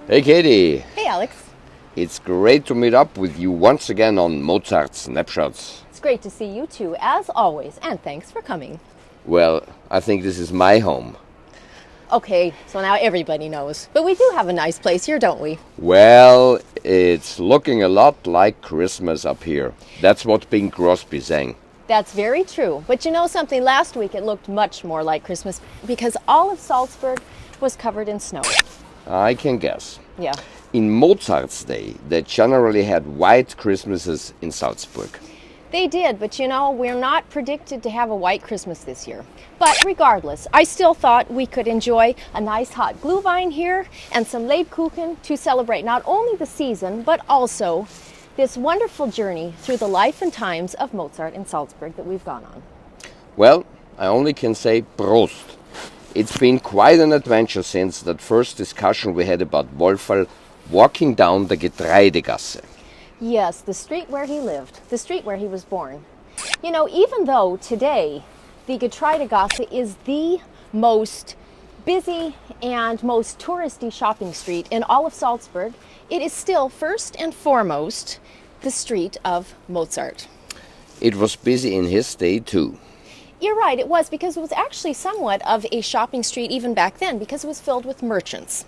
Hey Katie, Hey Alex, it's great to meet up with you once again on Mozart Snapshots. it's great to see you too, as always, and thanks for coming. Well, I think this is my home. Okay, so now everybody knows. But we do have a nice place here, don't we? Well, it's looking a lot like Christmas up here. That's what Bing Crosby sang. That's very true. But you know something, last week it looked much more like Christmas because all of Salzburg was covered in snow. I can guess. Yeah. In Mozart's day, they generally had white Christmases in Salzburg. They did, but you know, we're not predicted to have a white Christmas this year. But regardless, I still thought we could enjoy a nice hot Glühwein here and some Lebkuchen to celebrate not only the season, but also this wonderful journey through the life and times of Mozart in Salzburg that we've gone on. Well, I only can say Prost. It's been quite an adventure since that first discussion we had about Wolfgang walking down the Getreidegasse. Yes, the street where he lived, the street where he was born. You know, even though today the Getreidegasse is the most busy and most touristy shopping street in all of Salzburg, it is still first and foremost the street of Mozart. It was busy in his day too. You're right, it was, because it was actually somewhat of a shopping street even back then because it was filled with merchants.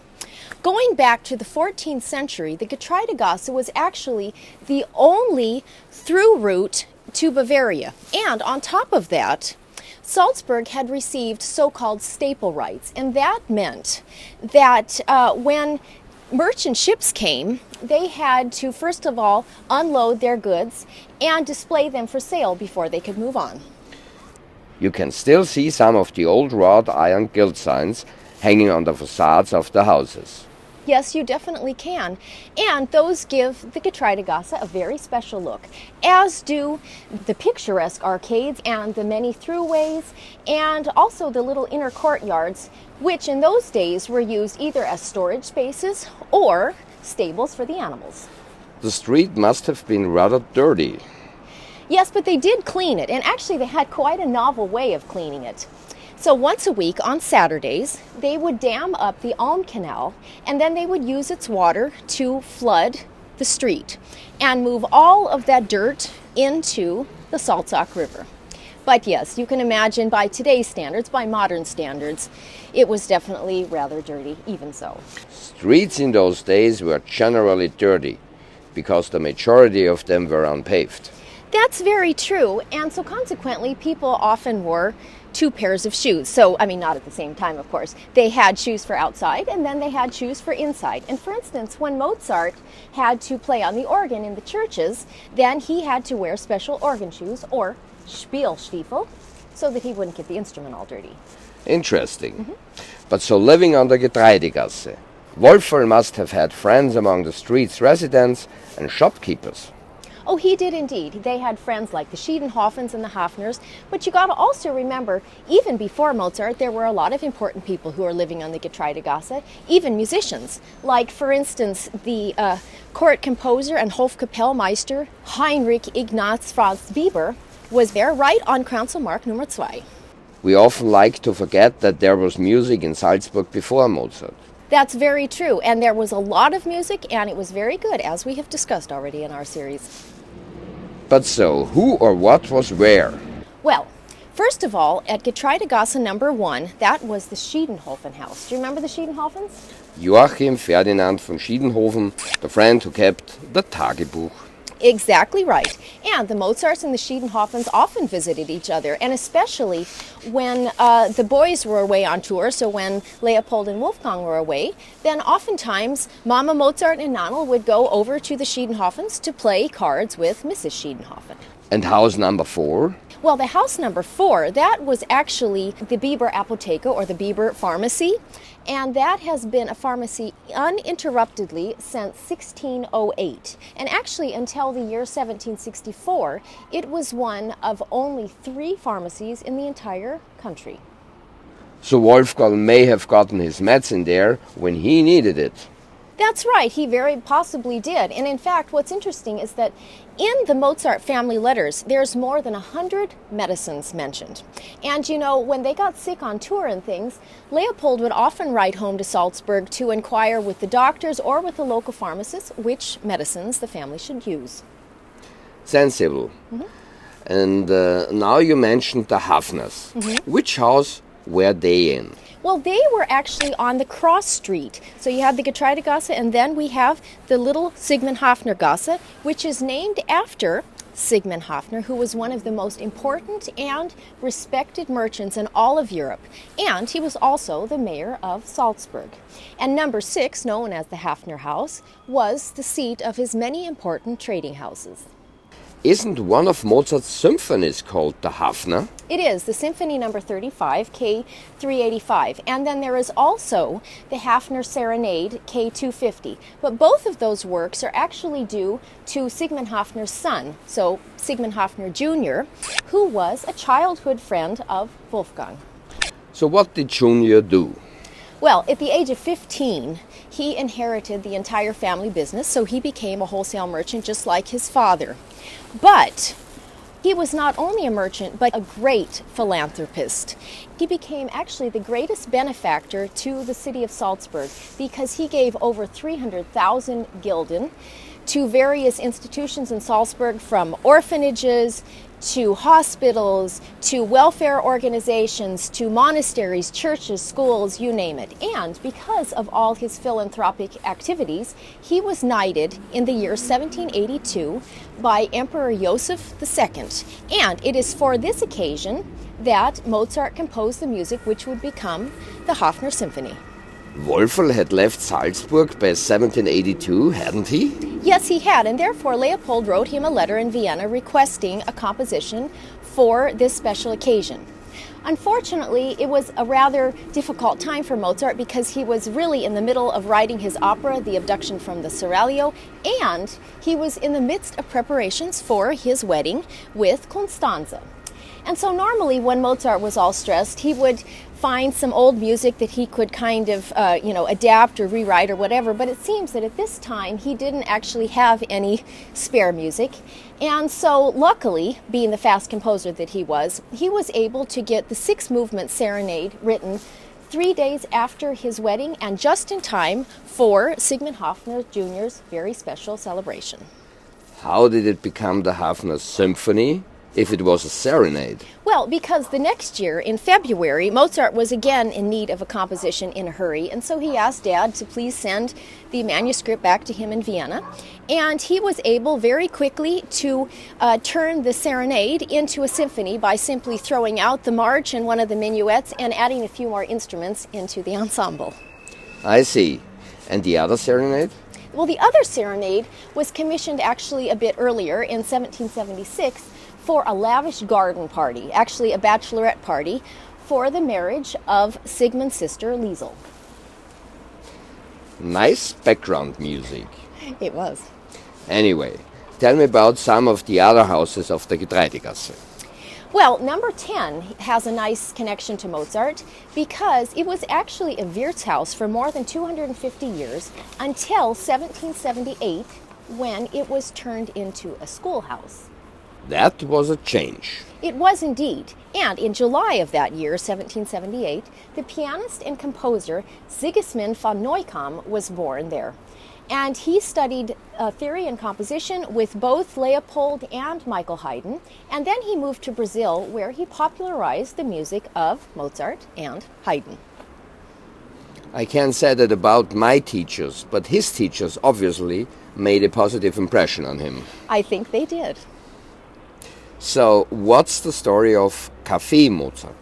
Going back to the 14th century, the Getreidegasse was actually the only through route to Bavaria. And on top of that, Salzburg had received so-called staple rights, and that meant that when merchant ships came, they had to first of all unload their goods and display them for sale before they could move on. You can still see some of the old wrought-iron gilt signs hanging on the facades of the houses. Yes, you definitely can. And those give the Getreidegasse a very special look, as do the picturesque arcades and the many throughways, and also the little inner courtyards, which in those days were used either as storage spaces or stables for the animals. The street must have been rather dirty. Yes, but they did clean it, and actually they had quite a novel way of cleaning it. So once a week on Saturdays, they would dam up the Alm Canal, and then they would use its water to flood the street and move all of that dirt into the Salzach River. But yes, you can imagine by today's standards, by modern standards, it was definitely rather dirty, even so. Streets in those days were generally dirty because the majority of them were unpaved. That's very true, and so consequently people often wore two pairs of shoes. So, I mean, not at the same time, of course. They had shoes for outside, and then they had shoes for inside. And for instance, when Mozart had to play on the organ in the churches, then he had to wear special organ shoes, or Spielstiefel, so that he wouldn't get the instrument all dirty. Interesting. But so living on the Getreidegasse, Wolfgang must have had friends among the street's residents and shopkeepers. Oh, he did indeed. They had friends like the Schiedenhoffens and the Hoffners, but you got to also remember, even before Mozart, there were a lot of important people who were living on the Getreidegasse, even musicians, like, for instance, the court composer and Hofkapellmeister Heinrich Ignaz Franz Bieber was there right on Kranzelmarkt Nummer 2. We often like to forget that there was music in Salzburg before Mozart. That's very true, and there was a lot of music, and it was very good, as we have discussed already in our series. But so, who or what was where? Well, first of all, at Getreidegasse number 1, that was the Schiedenhofen house. Do you remember the Schiedenhofens? Joachim Ferdinand von Schiedenhofen, the friend who kept the Tagebuch. Exactly right. And the Mozarts and the Schiedenhofens often visited each other, and especially when the boys were away on tour, so when Leopold and Wolfgang were away, then oftentimes Mama Mozart and Nanel would go over to the Schiedenhofens to play cards with Mrs. Schiedenhofen. And house number 4? Well, the house number 4, that was actually the Bieber Apotheke, or the Bieber Pharmacy, and that has been a pharmacy uninterruptedly since 1608. And actually, until the year 1764, it was one of only 3 pharmacies in the entire country. So Wolfgang may have gotten his medicine there when he needed it. That's right, he very possibly did. And in fact, what's interesting is that in the Mozart family letters, there's more than 100 medicines mentioned. And you know, when they got sick on tour and things, Leopold would often write home to Salzburg to inquire with the doctors or with the local pharmacists which medicines the family should use. Sensible. And now you mentioned the Hoffners. Which house were they in? Well, they were actually on the cross street. So you had the Getreidegasse, and then we have the little Sigman Hoffner Gasse, which is named after Sigman Hoffner, who was one of the most important and respected merchants in all of Europe. And he was also the mayor of Salzburg. And number 6, known as the Hoffner House, was the seat of his many important trading houses. Isn't one of Mozart's symphonies called the Hoffner? It is, the Symphony number 35, K385. And then there is also the Hoffner Serenade, K250. But both of those works are actually due to Sigmund Hoffner's son, so Sigmund Hoffner Jr., who was a childhood friend of Wolfgang. So what did Junior do? Well, at the age of 15, he inherited the entire family business, so he became a wholesale merchant just like his father. But he was not only a merchant, but a great philanthropist. He became actually the greatest benefactor to the city of Salzburg because he gave over 300,000 gulden to various institutions in Salzburg, from orphanages to hospitals, to welfare organizations, to monasteries, churches, schools, you name it. And because of all his philanthropic activities, he was knighted in the year 1782 by Emperor Joseph II. And it is for this occasion that Mozart composed the music which would become the Hoffner Symphony. Wolfgang had left Salzburg by 1782, hadn't he? Yes, he had, and therefore Leopold wrote him a letter in Vienna requesting a composition for this special occasion. Unfortunately, it was a rather difficult time for Mozart because he was really in the middle of writing his opera, The Abduction from the Seraglio, and he was in the midst of preparations for his wedding with Constanze. And so normally when Mozart was all stressed, he would find some old music that he could kind of, adapt or rewrite or whatever. But it seems that at this time he didn't actually have any spare music. And so luckily, being the fast composer that he was able to get the 6-movement serenade written 3 days after his wedding and just in time for Sigmund Hoffner Jr.'s very special celebration. How did it become the Hoffner Symphony if it was a serenade? Well, because the next year, in February, Mozart was again in need of a composition in a hurry, and so he asked Dad to please send the manuscript back to him in Vienna. And he was able very quickly to turn the serenade into a symphony by simply throwing out the march and one of the minuets and adding a few more instruments into the ensemble. I see. And the other serenade? Well, the other serenade was commissioned actually a bit earlier in 1776 for a lavish garden party, actually a bachelorette party, for the marriage of Sigmund's sister Liesel. Nice background music. It was. Anyway, tell me about some of the other houses of the Getreidegasse. Well, number 10 has a nice connection to Mozart because it was actually a Wirtshaus for more than 250 years until 1778 when it was turned into a schoolhouse. That was a change. It was indeed. And in July of that year, 1778, the pianist and composer Sigismund von Neukomm was born there. And he studied theory and composition with both Leopold and Michael Haydn. And then he moved to Brazil, where he popularized the music of Mozart and Haydn. I can't say that about my teachers, but his teachers obviously made a positive impression on him. I think they did. So, what's the story of Café Mozart?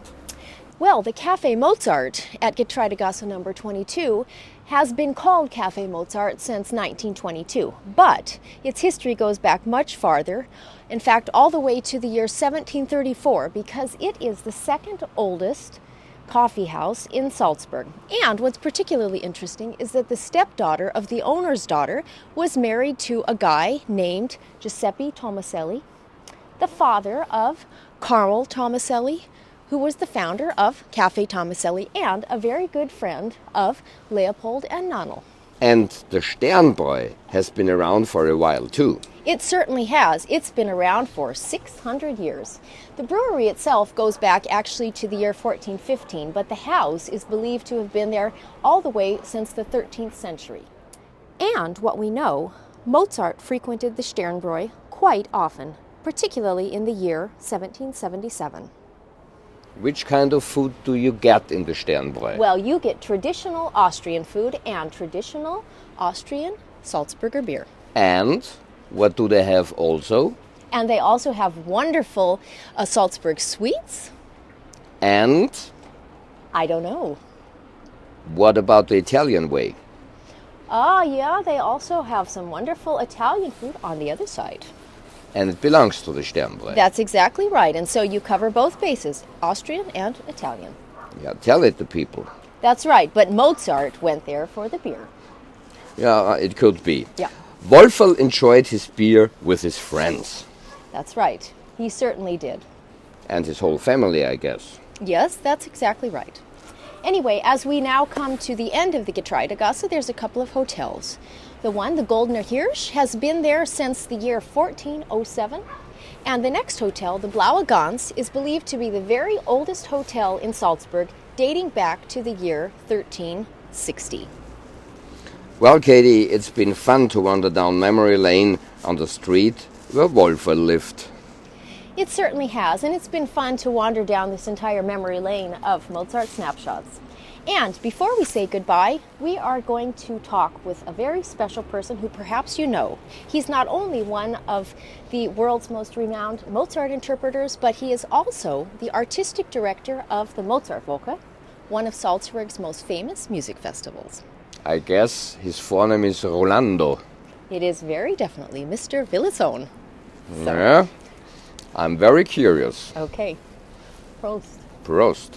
Well, the Café Mozart at Getreidegasse number 22 has been called Café Mozart since 1922, but its history goes back much farther, in fact all the way to the year 1734, because it is the second oldest coffee house in Salzburg. And what's particularly interesting is that the stepdaughter of the owner's daughter was married to a guy named Giuseppe Tomaselli, the father of Carl Tomaselli, who was the founder of Café Tomaselli and a very good friend of Leopold and Nonnel. And the Sternbräu has been around for a while too. It certainly has. It's been around for 600 years. The brewery itself goes back actually to the year 1415, but the house is believed to have been there all the way since the 13th century. And what we know, Mozart frequented the Sternbräu quite often, particularly in the year 1777. Which kind of food do you get in the Sternbräu? Well, you get traditional Austrian food and traditional Austrian Salzburger beer. And what do they have also? And they also have wonderful Salzburg sweets. And? I don't know. What about the Italian way? Yeah, they also have some wonderful Italian food on the other side. And it belongs to the Sternbräu. That's exactly right. And so you cover both bases, Austrian and Italian. Yeah, tell it to people. That's right, but Mozart went there for the beer. Yeah, it could be. Yeah. Wolfgang enjoyed his beer with his friends. That's right. He certainly did. And his whole family, I guess. Yes, that's exactly right. Anyway, as we now come to the end of the Getreidegasse, there's a couple of hotels. The one, the Goldener Hirsch, has been there since the year 1407. And the next hotel, the Blaue Gans, is believed to be the very oldest hotel in Salzburg, dating back to the year 1360. Well, Katie, it's been fun to wander down memory lane on the street where Wolfgang lived. It certainly has, and it's been fun to wander down this entire memory lane of Mozart Snapshots. And before we say goodbye, we are going to talk with a very special person who perhaps you know. He's not only one of the world's most renowned Mozart interpreters, but he is also the artistic director of the Mozartwoche, one of Salzburg's most famous music festivals. I guess his forename is Rolando. It is very definitely Mr. Villazón. Yeah, I'm very curious. Okay. Prost. Prost.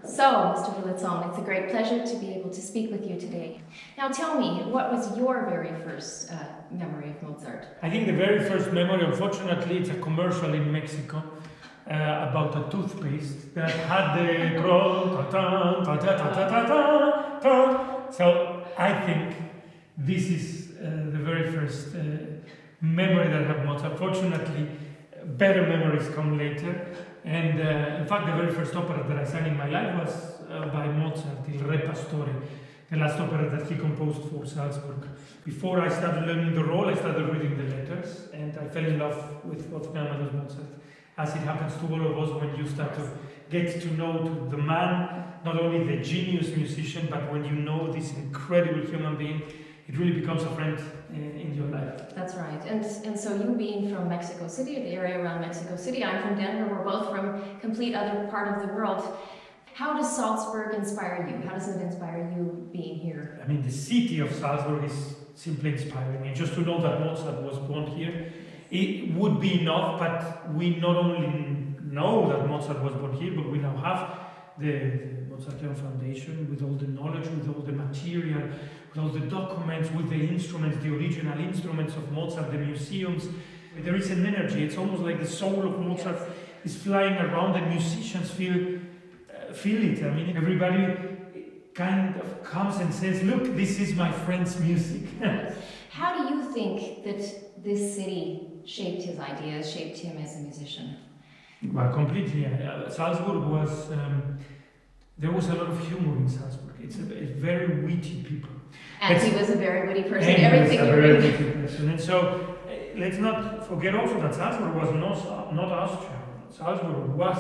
So, Mr. Villazón, it's a great pleasure to be able to speak with you today. Now tell me, what was your very first memory of Mozart? I think the very first memory, unfortunately, it's a commercial in Mexico about a toothpaste that had the so I think this is the very first memory that I have Mozart. Fortunately, better memories come later. And in fact, the very first opera that I sang in my life was by Mozart, Il Re Pastore, the last opera that he composed for Salzburg. Before I started learning the role, I started reading the letters, and I fell in love with Wolfgang Amadeus Mozart. As it happens to all of us when you start to get to know the man, not only the genius musician, but when you know this incredible human being, it really becomes a friend in your life. That's right. And so you being from Mexico City, the area around Mexico City, I'm from Denver, we're both from complete other part of the world. How does Salzburg inspire you? How does it inspire you being here? I mean, the city of Salzburg is simply inspiring me. Just to know that Mozart was born here, it would be enough, but we not only know that Mozart was born here, but we now have the Mozart Foundation with all the knowledge, with all the material, with all the documents, with the instruments, the original instruments of Mozart, the museums. There is an energy. It's almost like the soul of Mozart is flying around, and musicians feel it. I mean, everybody kind of comes and says, look, this is my friend's music. How do you think that this city shaped his ideas, shaped him as a musician? Well, completely. Salzburg was, there was a lot of humor in Salzburg. It's a very witty people. And he was a very witty person. And Everything he was a very witty person. And so, let's not forget also that Salzburg was not Austria. Salzburg was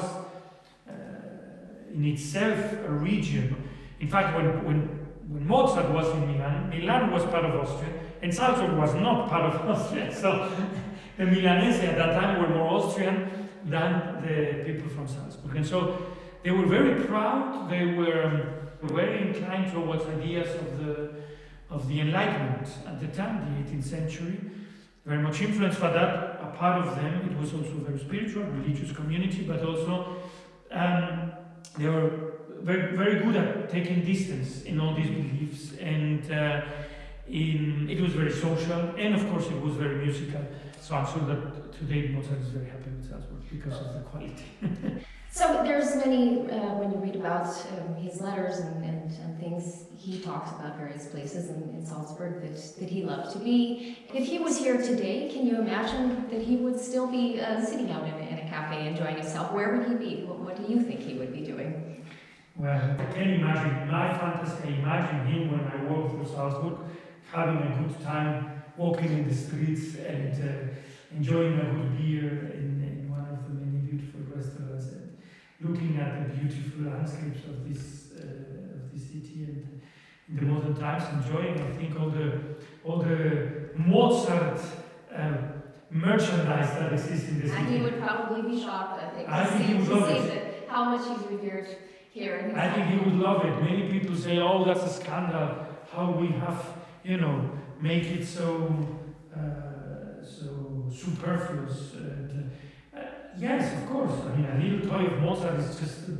in itself a region. In fact, when Mozart was in Milan, Milan was part of Austria, and Salzburg was not part of Austria. So the Milanese at that time were more Austrian than the people from Salzburg. And so they were very proud, they were very inclined towards ideas of the Enlightenment at the time, the 18th century. Very much influenced by that. A part of them, it was also a very spiritual, religious community, but also they were very, very good at taking distance in all these beliefs. And It was very social, and of course it was very musical. So I'm sure that today Mozart is very happy with Salzburg because of the quality. So there's many, when you read about his letters and things, he talks about various places in Salzburg that he loved to be. If he was here today, can you imagine that he would still be sitting out in a cafe enjoying himself? Where would he be? What do you think he would be doing? Well, I can imagine, my fantasy, I imagine him when I walk through Salzburg, having a good time, walking in the streets and enjoying a good beer in one of the many beautiful restaurants and looking at the beautiful landscapes of this city and in the modern times, enjoying, I think, all the Mozart merchandise that exists in the city. And he would probably be shocked, I think, I think he would love it. How much he's revered here. I think he would love it. Many people say, "Oh, that's a scandal. How we have, make it so superfluous." And, yes, of course. I mean, a little toy of Mozart is just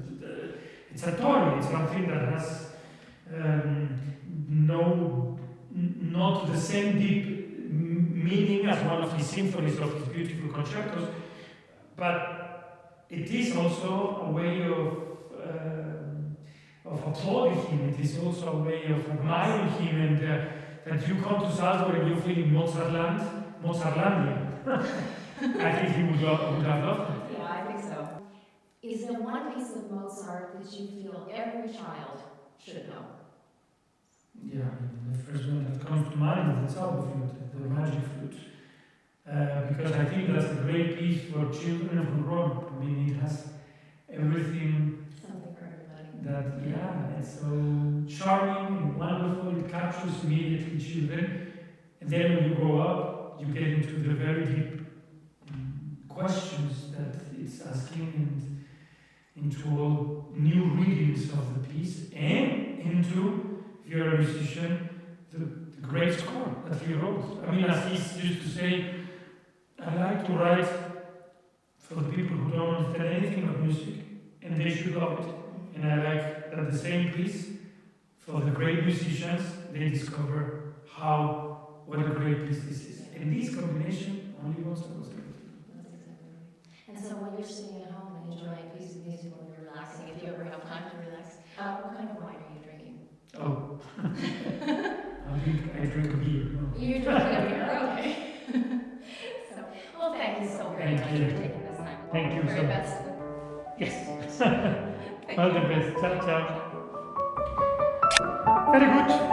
it's a toy. It's something that has not the same deep meaning as one of his symphonies of his beautiful concertos, but it is also a way of applauding him. It is also a way of admiring him, and that you come to Salzburg and you feel in Mozartlandia. I think he would have loved it. Yeah, I think so. Is there one piece of Mozart that you feel every child should know? Yeah, the first one that comes to mind is the Zauberflute, the magic flute. Because I think that's a great piece for children and for grown. I mean, it has everything. Something for everybody. It's so charming and wonderful. It captures immediately children. And then when you grow up, you get into the very deep questions that it's asking and into all new readings of the piece and into, if you're a musician, the great score that he wrote. I mean, as he used to say, I like to write for the people who don't understand anything of music, and they should love it. And I like that the same piece, for the great musicians, they discover what a great piece this is. And this combination only Mozart was able to do. That's exactly right. And so when you're sitting at home and enjoying a piece of music when you're relaxing, if you ever have time to relax, what kind of wine are you drinking? Oh, I drink a beer. No. You're drinking a beer, okay. Well, thank you so very much for taking this time. Thank you Very so best. Yes. All the best. Ciao, ciao. Very good.